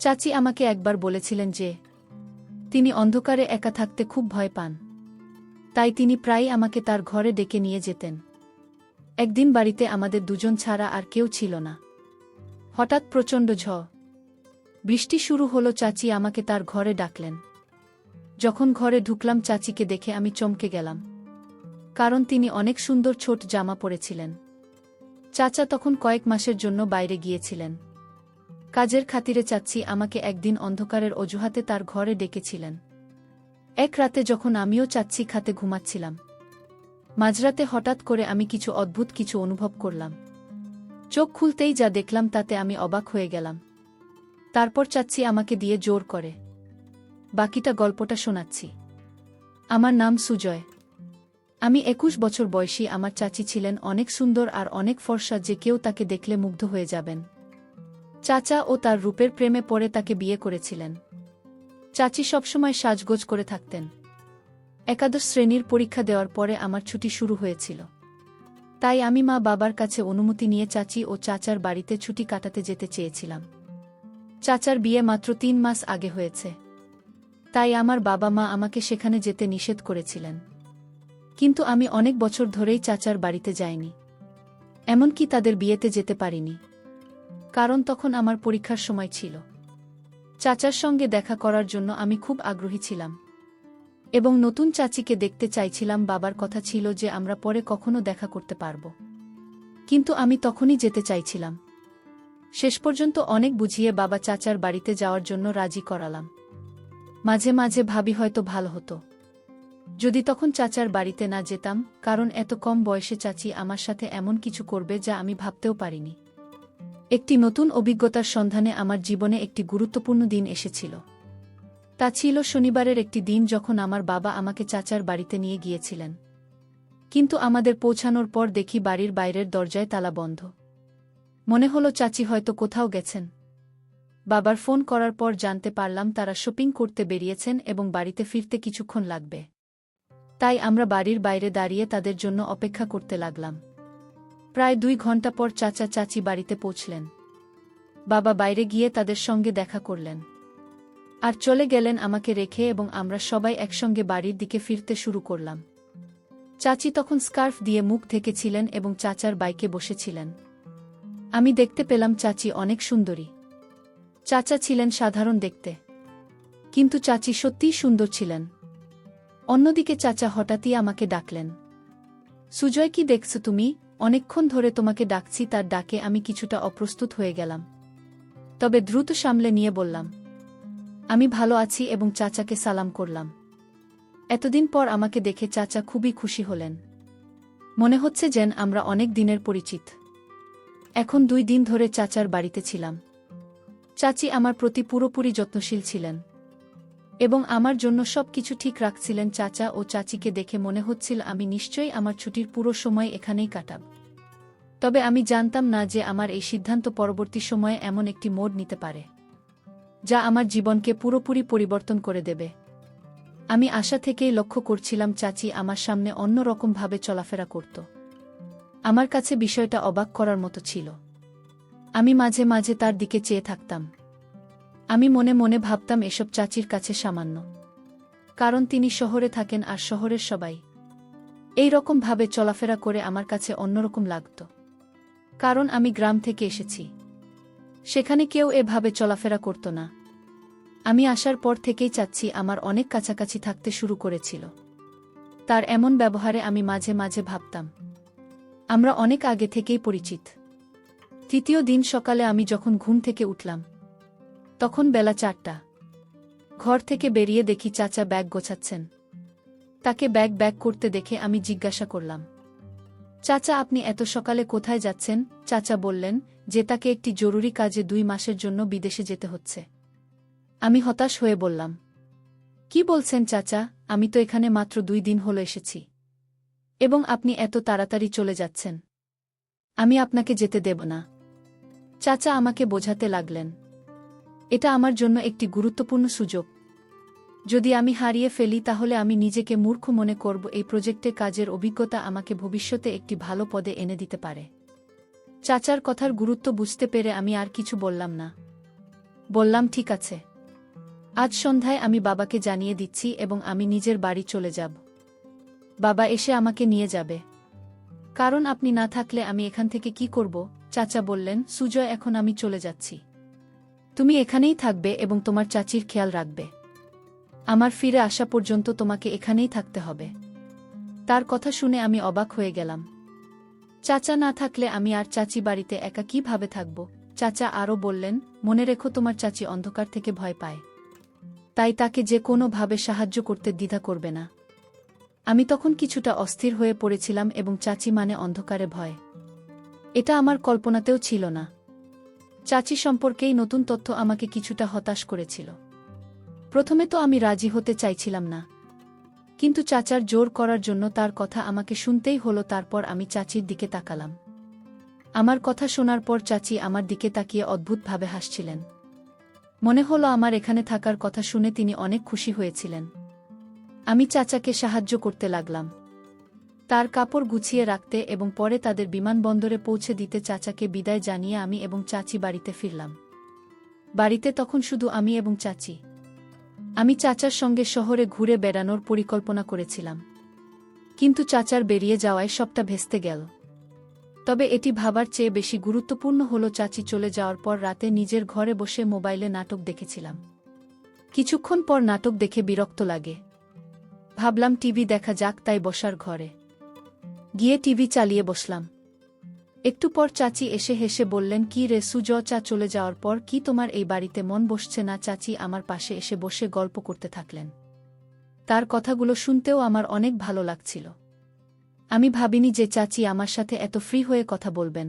চাচি আমাকে একবার বলেছিলেন যে তিনি অন্ধকারে একা থাকতে খুব ভয় পান, তাই তিনি প্রায়ই আমাকে তার ঘরে ডেকে নিয়ে যেতেন। একদিন বাড়িতে আমাদের দুজন ছাড়া আর কেউ ছিল না। হঠাৎ প্রচণ্ড ঝড় বৃষ্টি শুরু হলো। চাচি আমাকে তার ঘরে ডাকলেন। যখন ঘরে ঢুকলাম চাচিকে দেখে আমি চমকে গেলাম, কারণ তিনি অনেক সুন্দর ছোট জামা পরেছিলেন। চাচা তখন কয়েক মাসের জন্য বাইরে গিয়েছিলেন। কাজের খাতিরে চাচি আমাকে একদিন অন্ধকারের অজুহাতে তার ঘরে ডেকেছিলেন। এক রাতে যখন আমিও চাচি খাতে ঘুমাচ্ছিলাম, মাঝরাতে হঠাৎ করে আমি কিছু অদ্ভুত কিছু অনুভব করলাম। চোখ খুলতেই যা দেখলাম তাতে আমি অবাক হয়ে গেলাম। তারপর চাচি আমাকে দিয়ে জোর করে বাকিটা গল্পটা শোনাচ্ছি। আমার নাম সুজয়। আমি 21 বছর বয়সী। আমার চাচি ছিলেন অনেক সুন্দর আর অনেক ফর্সা, যে কেউ তাকে দেখলে মুগ্ধ হয়ে যাবেন। চাচা ও তার রূপের প্রেমে পড়ে তাকে বিয়ে করেছিলেন। চাচি সবসময় সাজগোজ করে থাকতেন। একাদশ শ্রেণীর পরীক্ষা দেওয়ার পরে আমার ছুটি শুরু হয়েছিল, তাই আমি মা বাবার কাছে অনুমতি নিয়ে চাচি ও চাচার বাড়িতে ছুটি কাটাতে যেতে চেয়েছিলাম। চাচার বিয়ে মাত্র 3 মাস আগে হয়েছে, তাই আমার বাবা মা আমাকে সেখানে যেতে নিষেধ করেছিলেন। কিন্তু আমি অনেক বছর ধরেই চাচার বাড়িতে যাইনি, এমনকি তাদের বিয়েতে যেতে পারিনি, কারণ তখন আমার পরীক্ষার সময় ছিল। চাচার সঙ্গে দেখা করার জন্য আমি খুব আগ্রহী ছিলাম এবং নতুন চাচিকে দেখতে চাইছিলাম। বাবার কথা ছিল যে আমরা পরে কখনো দেখা করতে পারব, কিন্তু আমি তখনই যেতে চাইছিলাম। শেষ পর্যন্ত অনেক বুঝিয়ে বাবা চাচার বাড়িতে যাওয়ার জন্য রাজি করালাম। মাঝে মাঝে ভাবি হয়তো ভালো হতো যদি তখন চাচার বাড়িতে না যেতাম, কারণ এত কম বয়সে চাচি আমার সাথে এমন কিছু করবে যা আমি ভাবতেও পারিনি। একটি নতুন অভিজ্ঞতার সন্ধানে আমার জীবনে একটি গুরুত্বপূর্ণ দিন এসেছিল। তা ছিল শনিবারের একটি দিন, যখন আমার বাবা আমাকে চাচার বাড়িতে নিয়ে গিয়েছিলেন। কিন্তু আমাদের পৌঁছানোর পর দেখি বাড়ির বাইরের দরজায় তালা বন্ধ। মনে হলো চাচি হয়তো কোথাও গেছেন। বাবার ফোন করার পর জানতে পারলাম তারা শপিং করতে বেরিয়েছেন এবং বাড়িতে ফিরতে কিছুক্ষণ লাগবে। তাই আমরা বাড়ির বাইরে দাঁড়িয়ে তাদের জন্য অপেক্ষা করতে লাগলাম। প্রায় 2 ঘন্টা পর চাচা চাচি বাড়িতে পৌঁছলেন। বাবা বাইরে গিয়ে তাদের সঙ্গে দেখা করলেন আর চলে গেলেন আমাকে রেখে, এবং আমরা সবাই একসঙ্গে বাড়ির দিকে ফিরতে শুরু করলাম। চাচি তখন স্কার্ফ দিয়ে মুখ ঢেকেছিলেন এবং চাচার বাইকে বসেছিলেন। আমি দেখতে পেলাম চাচি অনেক সুন্দরী। চাচা ছিলেন সাধারণ দেখতে, কিন্তু চাচি সত্যিই সুন্দর ছিলেন। অন্যদিকে চাচা হঠাৎই আমাকে ডাকলেন, সুজয়, কি দেখছো তুমি? অনেকক্ষণ ধরে তোমাকে ডাকছি। তার ডাকে আমি কিছুটা অপ্রস্তুত হয়ে গেলাম, তবে দ্রুত সামলে নিয়ে বললাম, আমি ভালো আছি, এবং চাচাকে সালাম করলাম। এতদিন পর আমাকে দেখে চাচা খুবই খুশি হলেন। মনে হচ্ছে যেন আমরা অনেক দিনের পরিচিত। এখন 2 দিন ধরে চাচার বাড়িতে ছিলাম। চাচি আমার প্রতি পুরোপুরি যত্নশীল ছিলেন এবং আমার জন্য সবকিছু ঠিক রাখছিলেন। চাচা ও চাচিকে দেখে মনে হচ্ছিল আমি নিশ্চয়ই আমার ছুটির পুরো সময় এখানেই কাটাব। তবে আমি জানতাম না যে আমার এই সিদ্ধান্ত পরবর্তী সময়ে এমন একটি মোড় নিতে পারে যা আমার জীবনকে পুরোপুরি পরিবর্তন করে দেবে। আমি আশা থেকেই লক্ষ্য করছিলাম চাচি আমার সামনে অন্য রকমভাবে চলাফেরা করত। আমার কাছে বিষয়টা অবাক করার মতো ছিল। আমি মাঝে মাঝে তার দিকে চেয়ে থাকতাম। আমি মনে মনে ভাবতাম এসব চাচির কাছে সামান্য, কারণ তিনি শহরে থাকেন আর শহরের সবাই এই রকম ভাবে চলাফেরা করে আমার কাছে অন্যরকম লাগত। কারণ আমি গ্রাম থেকে এসেছি, সেখানে কেউ এভাবে চলাফেরা করত না। আমি আসার পর থেকেই চাচ্ছি আমার অনেক কাছাকাছি থাকতে শুরু করেছিল। তার এমন ব্যবহারে আমি মাঝে মাঝে ভাবতাম আমরা অনেক আগে থেকেই পরিচিত। তৃতীয় দিন সকালে আমি যখন ঘুম থেকে উঠলাম, তখন বেলা 4টা। ঘর থেকে বেরিয়ে দেখি চাচা ব্যাগ গোছাচ্ছেন। তাকে ব্যাগ করতে দেখে আমি জিজ্ঞাসা করলাম, চাচা, আপনি এত সকালে কোথায় যাচ্ছেন? চাচা বললেন যে তাকে একটি জরুরি কাজে 2 মাসের জন্য বিদেশে যেতে হচ্ছে। আমি হতাশ হয়ে বললাম, কি বলছেন চাচা? আমি তো এখানে মাত্র 2 দিন হলো এসেছি, এবং আপনি এত তাড়াতাড়ি চলে যাচ্ছেন। আমি আপনাকে যেতে দেব না। চাচা আমাকে বোঝাতে লাগলেন, এটা আমার জন্য একটি গুরুত্বপূর্ণ সুযোগ। যদি আমি হারিয়ে ফেলি তাহলে আমি নিজেকে মূর্খ মনে করব। এই প্রজেক্টে কাজের অভিজ্ঞতা আমাকে ভবিষ্যতে একটি ভালো পদে এনে দিতে পারে। চাচার কথার গুরুত্ব বুঝতে পেরে আমি আর কিছু বললাম না। বললাম ঠিক আছে। আজ সন্ধ্যায় আমি বাবাকে জানিয়ে দিচ্ছি এবং আমি নিজের বাড়ি চলে যাব। বাবা এসে আমাকে নিয়ে যাবে। কারণ আপনি না থাকলে আমি এখান থেকে কি করব? চাচা বললেন, সুজয় এখন আমি চলে যাচ্ছি। তুমি এখানেই থাকবে এবং তোমার চাচির খেয়াল রাখবে। আমার ফিরে আসা পর্যন্ত তোমাকে এখানেই থাকতে হবে। তার কথা শুনে আমি অবাক হয়ে গেলাম। চাচা না থাকলে আমি আর চাচি বাড়িতে একা কিভাবে থাকব? চাচা আরও বললেন, মনে রেখো তোমার চাচি অন্ধকার থেকে ভয় পায়। তাই তাকে যে কোনোভাবে সাহায্য করতে দ্বিধা করবে না। আমি তখন কিছুটা অস্থির হয়ে পড়েছিলাম এবং চাচি মানে অন্ধকারে ভয়। এটা আমার কল্পনাতেও ছিল না। চাচি সম্পর্কেই নতুন তথ্য আমাকে কিছুটা হতাশ করেছিল। প্রথমে তো আমি রাজি হতে চাইছিলাম না, কিন্তু চাচার জোর করার জন্য তার কথা আমাকে শুনতেই হলো। তারপর আমি চাচির দিকে তাকালাম। আমার কথা শোনার পর চাচি আমার দিকে তাকিয়ে অদ্ভুতভাবে হাসছিলেন। মনে হলো আমার এখানে থাকার কথা শুনে তিনি অনেক খুশি হয়েছিলেন। আমি চাচাকে সাহায্য করতে লাগলাম, তার কাপড় গুছিয়ে রাখতে এবং পরে তাদের বিমানবন্দরে পৌঁছে দিতে। চাচাকে বিদায় জানিয়ে আমি এবং চাচি বাড়িতে ফিরলাম। বাড়িতে তখন শুধু আমি এবং চাচি। আমি চাচার সঙ্গে শহরে ঘুরে বেড়ানোর পরিকল্পনা করেছিলাম, কিন্তু চাচার বেরিয়ে যাওয়ায় সবটা ভেস্তে গেল। তবে এটি ভাবার চেয়ে বেশি গুরুত্বপূর্ণ হলো চাচি চলে যাওয়ার পর রাতে নিজের ঘরে বসে মোবাইলে নাটক দেখেছিলাম। কিছুক্ষণ পর নাটক দেখে বিরক্ত লাগে। ভাবলাম টিভি দেখা যাক, তাই বসার ঘরে গিয়ে টিভি চালিয়ে বসলাম। একটু পর চাচি এসে হেসে বললেন, কি রে সুজয়, চা চলে যাওয়ার পর কি তোমার এই বাড়িতে মন বসছে না? চাচি আমার পাশে এসে বসে গল্প করতে থাকলেন। তার কথাগুলো শুনতেও আমার অনেক ভালো লাগছিল। আমি ভাবিনি যে চাচি আমার সাথে এত ফ্রি হয়ে কথা বলবেন।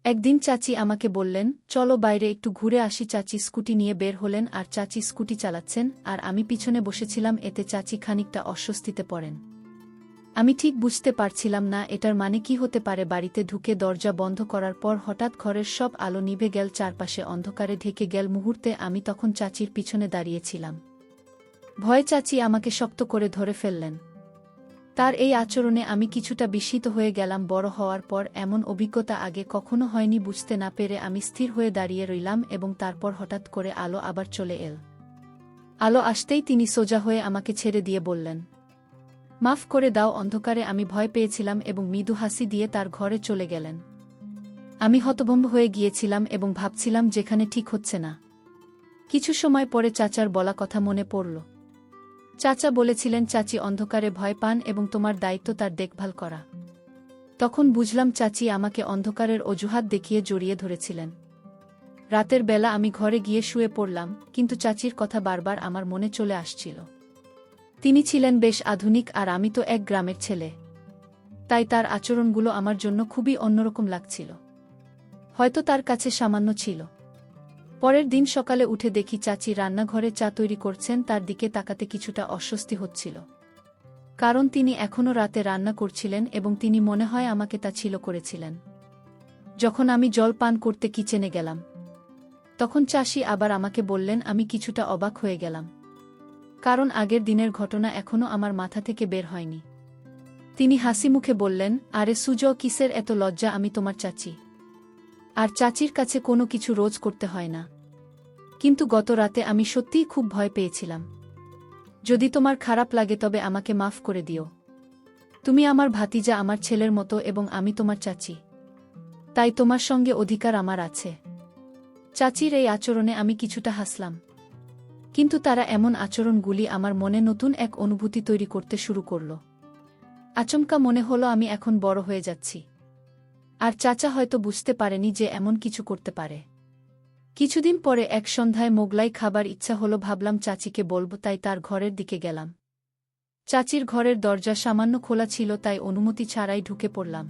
একদিন চাচি আমাকে বললেন, চলো বাইরে একটু ঘুরে আসি। চাচি স্কুটি নিয়ে বের হলেন আর চাচি স্কুটি চালাচ্ছেন আর আমি পিছনে বসেছিলাম। এতে চাচি খানিকটা অস্বস্তিতে পড়েন। আমি ঠিক বুঝতে পারছিলাম না এটার মানে কি হতে পারে। বাড়িতে ঢুকে দরজা বন্ধ করার পর হঠাৎ ঘরের সব আলো নিভে গেল, চারপাশে অন্ধকারে ঢেকে গেল। মুহূর্তে আমি তখন চাচির পিছনে দাঁড়িয়েছিলাম। ভয়ে চাচি আমাকে শক্ত করে ধরে ফেললেন। তার এই আচরণে আমি কিছুটা বিস্মিত হয়ে গেলাম। বড় হওয়ার পর এমন অভিজ্ঞতা আগে কখনো হয়নি। বুঝতে না পেরে আমি স্থির হয়ে দাঁড়িয়ে রইলাম এবং তারপর হঠাৎ করে আলো আবার চলে এল। আলো আসতেই তিনি সোজা হয়ে আমাকে ছেড়ে দিয়ে বললেন, মাফ করে দাও। অন্ধকারে আমি ভয় পেয়েছিলাম এবং মৃদু হাসি দিয়ে তার ঘরে চলে গেলেন। আমি হতভম্ব হয়ে গিয়েছিলাম এবং ভাবছিলাম যেখানে ঠিক হচ্ছে না। কিছু সময় পরে চাচার বলা কথা মনে পড়ল। চাচা বলেছিলেন চাচি অন্ধকারে ভয় পান এবং তোমার দায়িত্ব তার দেখভাল করা। তখন বুঝলাম চাচি আমাকে অন্ধকারের অজুহাত দেখিয়ে জড়িয়ে ধরেছিলেন। রাতের বেলা আমি ঘরে গিয়ে শুয়ে পড়লাম, কিন্তু চাচির কথা বারবার আমার মনে চলে আসছিল। তিনি ছিলেন বেশ আধুনিক আর আমি তো এক গ্রামের ছেলে। তাই তার আচরণগুলো আমার জন্য খুবই অন্যরকম লাগছিল। হয়তো তার কাছে সামান্য ছিল। পরের দিন সকালে উঠে দেখি চাচি রান্নাঘরে চা তৈরি করছেন। তার দিকে তাকাতে কিছুটা অস্বস্তি হচ্ছিল, কারণ তিনি এখনও রাতে রান্না করছিলেন এবং তিনি মনে হয় আমাকে তা ছিল করেছিলেন। যখন আমি জল পান করতে কিচেনে গেলাম, তখন চাচি আবার আমাকে বললেন। আমি কিছুটা অবাক হয়ে গেলাম, কারণ আগের দিনের ঘটনা এখনও আমার মাথা থেকে বের হয়নি। তিনি হাসি মুখে বললেন, আরে সুজয়, কিসের এত লজ্জা? আমি তোমার চাচি, আর চাচির কাছে কোনো কিছু রোজ করতে হয় না। কিন্তু গত রাতে আমি সত্যিই খুব ভয় পেয়েছিলাম। যদি তোমার খারাপ লাগে তবে আমাকে মাফ করে দিও। তুমি আমার ভাতিজা, আমার ছেলের মতো, এবং আমি তোমার চাচি, তাই তোমার সঙ্গে অধিকার আমার আছে। চাচির এই আচরণে আমি কিছুটা হাসলাম, কিন্তু তারা এমন আচরণগুলি আমার মনে নতুন এক অনুভূতি তৈরি করতে শুরু করল। আচমকা মনে হলো আমি এখন বড় হয়ে যাচ্ছি, আর চাচা হয়তো বুঝতে পারেনি যে এমন কিছু করতে পারে। কিছুদিন পরে এক সন্ধ্যায় মোগলাই খাবার ইচ্ছা হলো। ভাবলাম চাচিকে বলবো, তাই তার ঘরের দিকে গেলাম। চাচির ঘরের দরজা সামান্য খোলা ছিল, তাই অনুমতি ছাড়াই ঢুকে পড়লাম।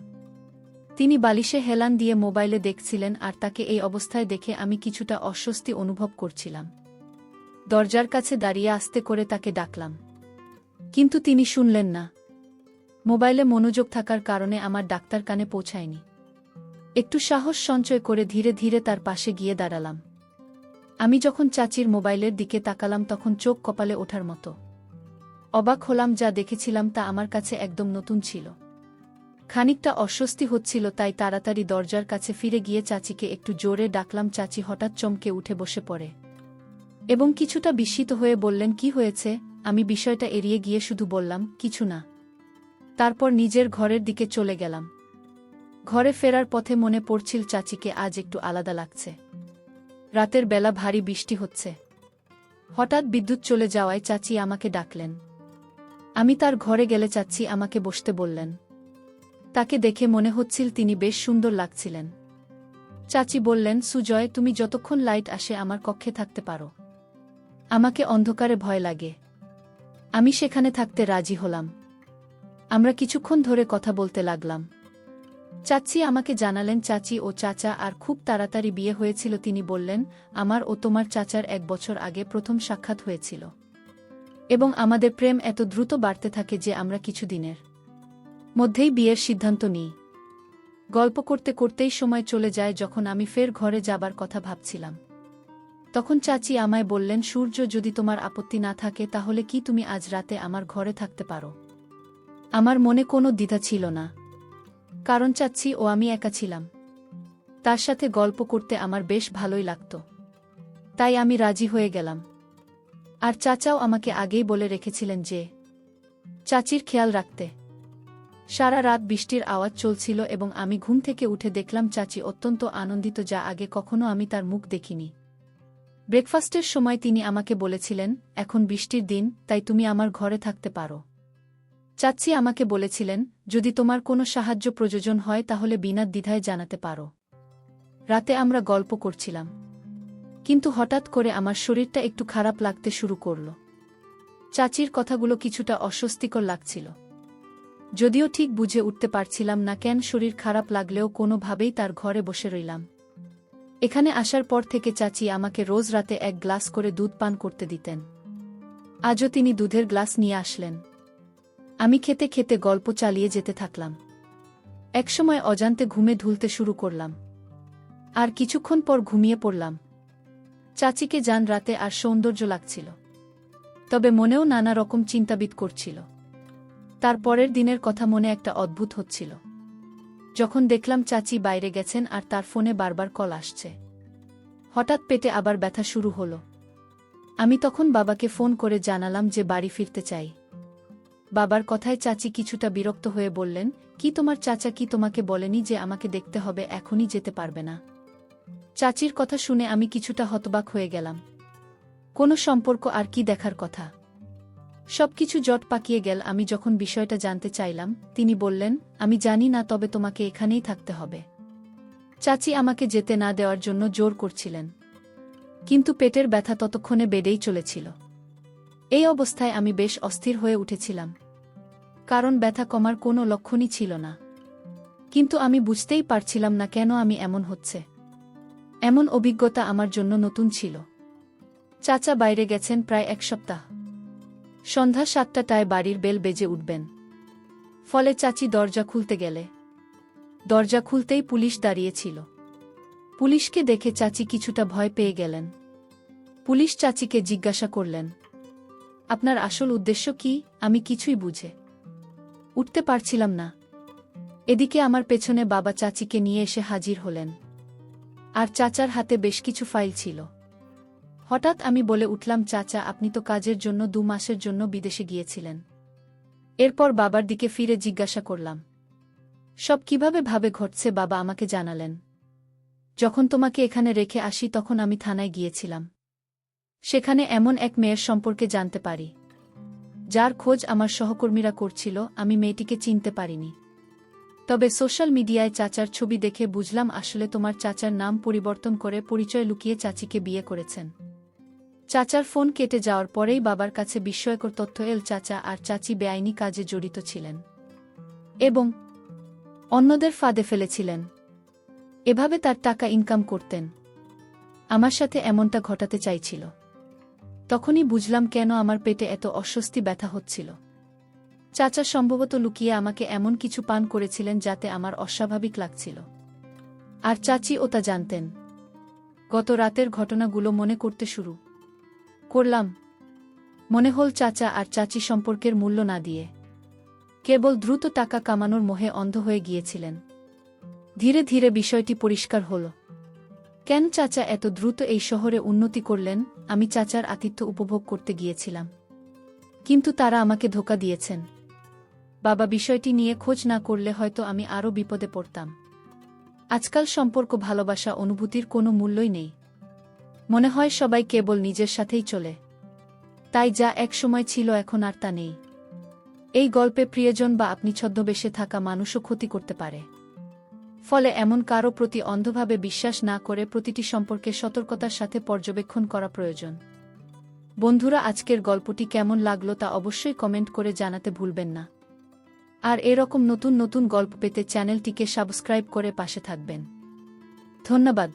তিনি বালিশে হেলান দিয়ে মোবাইলে দেখছিলেন, আর তাকে এই অবস্থায় দেখে আমি কিছুটা অস্বস্তি অনুভব করছিলাম। দরজার কাছে দাঁড়িয়ে আস্তে করে তাকে ডাকলাম, কিন্তু তিনি শুনলেন না। মোবাইলে মনোযোগ থাকার কারণে আমার ডাক্তার কানে পৌঁছায়নি। একটু সাহস সঞ্চয় করে ধীরে ধীরে তার পাশে গিয়ে দাঁড়ালাম। আমি যখন চাচির মোবাইলের দিকে তাকালাম তখন চোখ কপালে ওঠার মতো। অবাক হলাম, যা দেখেছিলাম তা আমার কাছে একদম নতুন ছিল। খানিকটা অস্বস্তি হচ্ছিল, তাই তাড়াতাড়ি দরজার কাছে ফিরে গিয়ে চাচিকে একটু জোরে ডাকলাম। চাচি হঠাৎ চমকে উঠে বসে পড়ে এবং কিছুটা বিস্মিত হয়ে বললেন, কি হয়েছে? আমি বিষয়টা এড়িয়ে গিয়ে শুধু বললাম, কিছু না। তারপর নিজের ঘরের দিকে চলে গেলাম। ঘরে ফেরার পথে মনে পড়ছিল চাচিকে আজ একটু আলাদা লাগছে। রাতের বেলা ভারী বৃষ্টি হচ্ছে। হঠাৎ বিদ্যুৎ চলে যাওয়ায় চাচি আমাকে ডাকলেন। আমি তার ঘরে গেলে চাচি আমাকে বসতে বললেন। তাকে দেখে মনে হচ্ছিল তিনি বেশ সুন্দর লাগছিলেন। চাচি বললেন, সুজয়, তুমি যতক্ষণ লাইট আসে আমার কক্ষে থাকতে পারো। আমাকে অন্ধকারে ভয় লাগে। আমি সেখানে থাকতে রাজি হলাম। আমরা কিছুক্ষণ ধরে কথা বলতে লাগলাম। চাচি আমাকে জানালেন চাচি ও চাচা আর খুব তাড়াতাড়ি বিয়ে হয়েছিল। তিনি বললেন, আমার ও তোমার চাচার 1 বছর আগে প্রথম সাক্ষাৎ হয়েছিল এবং আমাদের প্রেম এত দ্রুত বাড়তে থাকে যে আমরা কিছুদিনের মধ্যেই বিয়ের সিদ্ধান্ত নিই। গল্প করতে করতেই সময় চলে যায়। যখন আমি ফের ঘরে যাবার কথা ভাবছিলাম তখন চাচি আমায় বললেন, সূর্য, যদি তোমার আপত্তি না থাকে তাহলে কি তুমি আজ রাতে আমার ঘরে থাকতে পারো? আমার মনে কোনো দ্বিধা ছিল না, কারণ চাচি ও আমি একা ছিলাম। তার সাথে গল্প করতে আমার বেশ ভালোই লাগত। তাই আমি রাজি হয়ে গেলাম। আর চাচাও আমাকে আগেই বলে রেখেছিলেন যে চাচির খেয়াল রাখতে। সারা রাত বৃষ্টির আওয়াজ চলছিল এবং আমি ঘুম থেকে উঠে দেখলাম চাচি অত্যন্ত আনন্দিত, যা আগে কখনো আমি তার মুখ দেখিনি। ব্রেকফাস্টের সময় তিনি আমাকে বলেছিলেন, এখন বৃষ্টির দিন, তাই তুমি আমার ঘরে থাকতে পারো। চাচি আমাকে বলেছিলেন, যদি তোমার কোনো সাহায্য প্রয়োজন হয় তাহলে বিনা দ্বিধায় জানাতে পারো। রাতে আমরা গল্প করছিলাম, কিন্তু হঠাৎ করে আমার শরীরটা একটু খারাপ লাগতে শুরু করল। চাচির কথাগুলো কিছুটা অস্বস্তিকর লাগছিল, যদিও ঠিক বুঝে উঠতে পারছিলাম না কেন শরীর খারাপ লাগলেও কোনোভাবেই তার ঘরে বসে রইলাম। এখানে আসার পর থেকে চাচি আমাকে রোজ রাতে 1 গ্লাস করে দুধ পান করতে দিতেন। আজও তিনি দুধের গ্লাস নিয়ে আসলেন। আমি খেতে খেতে গল্প চালিয়ে যেতে থাকলাম। একসময় অজান্তে ঘুমে ঢুলতে শুরু করলাম, আর কিছুক্ষণ পর ঘুমিয়ে পড়লাম। চাচিকে জান রাতে আর সৌন্দর্য লাগছিল, তবে মনেও নানা রকম চিন্তাবিদ করছিল। তার পরের দিনের কথা মনে একটা অদ্ভুত হচ্ছিল, যখন দেখলাম চাচি বাইরে গেছেন আর তার ফোনে বারবার কল আসছে। হঠাৎ পেটে আবার ব্যথা শুরু হলো। আমি তখন বাবাকে ফোন করে জানালাম যে বাড়ি ফিরতে চাই। বাবার কথায় চাচি কিছুটা বিরক্ত হয়ে বললেন, কি তোমার চাচা কি তোমাকে বলেনি যে আমাকে দেখতে হবে, এখনই যেতে পারবে না? চাচির কথা শুনে আমি কিছুটা হতবাক হয়ে গেলাম। কোনো সম্পর্ক আর কি দেখার কথা? সবকিছু জট পাকিয়ে গেল। আমি যখন বিষয়টা জানতে চাইলাম, তিনি বললেন, আমি জানি না, তবে তোমাকে এখানেই থাকতে হবে। চাচি আমাকে যেতে না দেওয়ার জন্য জোর করছিলেন, কিন্তু পেটের ব্যথা ততক্ষণে বেড়েই চলেছিল। এই অবস্থায় আমি বেশ অস্থির হয়ে উঠেছিলাম, কারণ ব্যথা কমার কোনো লক্ষণই ছিল না। কিন্তু আমি বুঝতেই পারছিলাম না কেন আমি এমন হচ্ছে। এমন অভিজ্ঞতা আমার জন্য নতুন ছিল। চাচা বাইরে গেছেন প্রায় 1 সপ্তাহ। সন্ধ্যা 7টায় বাড়ির বেল বেজে উঠবেন, ফলে চাচি দরজা খুলতে গেলে দরজা খুলতেই পুলিশ দাঁড়িয়েছিল। পুলিশকে দেখে চাচি কিছুটা ভয় পেয়ে গেলেন। পুলিশ চাচিকে জিজ্ঞাসা করলেন, আপনার আসল উদ্দেশ্য কি? আমি কিছুই বুঝে উঠতে পারছিলাম না। এদিকে আমার পেছনে বাবা চাচিকে নিয়ে এসে হাজির হলেন, আর চাচার হাতে বেশ কিছু ফাইল ছিল। হঠাৎ আমি বলে উঠলাম, চাচা, আপনি তো কাজের জন্য 2 মাসের জন্য বিদেশে গিয়েছিলেন। এরপর বাবার দিকে ফিরে জিজ্ঞাসা করলাম, সব কিভাবে ভাবে ঘটছে? বাবা আমাকে জানালেন, যখন তোমাকে এখানে রেখে আসি তখন আমি থানায় গিয়েছিলাম। সেখানে এমন এক মেয়ের সম্পর্কে জানতে পারি, যার খোঁজ আমার সহকর্মীরা করছিল। আমি মেয়েটিকে চিনতে পারিনি, তবে সোশ্যাল মিডিয়ায় চাচার ছবি দেখে বুঝলাম আসলে তোমার চাচার নাম পরিবর্তন করে পরিচয় লুকিয়ে চাচিকে বিয়ে করেছেন। চাচার ফোন কেটে যাওয়ার পরেই বাবার কাছে বিস্ময়কর তথ্য এল, চাচা আর চাচি বেআইনি কাজে জড়িত ছিলেন এবং অন্যদের ফাঁদে ফেলেছিলেন। এভাবে তার টাকা ইনকাম করতেন। আমার সাথে এমনটা ঘটাতে চাইছিল। তখনই বুঝলাম কেন আমার পেটে এত অস্বস্তি ব্যথা হচ্ছিল। চাচা সম্ভবত লুকিয়ে আমাকে এমন কিছু পান করেছিলেন যাতে আমার অস্বাভাবিক লাগছিল, আর চাচি ও তা জানতেন। গত রাতের ঘটনাগুলো মনে করতে শুরু করলাম। মনে হল চাচা আর চাচি সম্পর্কের মূল্য না দিয়ে কেবল দ্রুত টাকা কামানোর মোহে অন্ধ হয়ে গিয়েছিলেন। ধীরে ধীরে বিষয়টি পরিষ্কার হল। কেন চাচা এত দ্রুত এই শহরে উন্নতি করলেন? আমি চাচার আতিথ্য উপভোগ করতে গিয়েছিলাম, কিন্তু তারা আমাকে ধোঁকা দিয়েছেন। বাবা বিষয়টি নিয়ে খোঁজ না করলে হয়তো আমি আরও বিপদে পড়তাম। আজকাল সম্পর্ক, ভালোবাসা, অনুভূতির কোনো মূল্যই নেই। মনে হয় সবাই কেবল নিজের সাথেই চলে। তাই যা একসময় ছিল এখন আর তা নেই। এই গল্পে প্রিয়জন বা আপনি ছদ্মবেশে থাকা মানুষও ক্ষতি করতে পারে। ফলে এমন কারও প্রতি অন্ধভাবে বিশ্বাস না করে প্রতিটি সম্পর্কে সতর্কতার সাথে পর্যবেক্ষণ করা প্রয়োজন। বন্ধুরা, আজকের গল্পটি কেমন লাগলো তা অবশ্যই কমেন্ট করে জানাতে ভুলবেন না। আর এরকম নতুন নতুন গল্প পেতে চ্যানেলটিকে সাবস্ক্রাইব করে পাশে থাকবেন। ধন্যবাদ।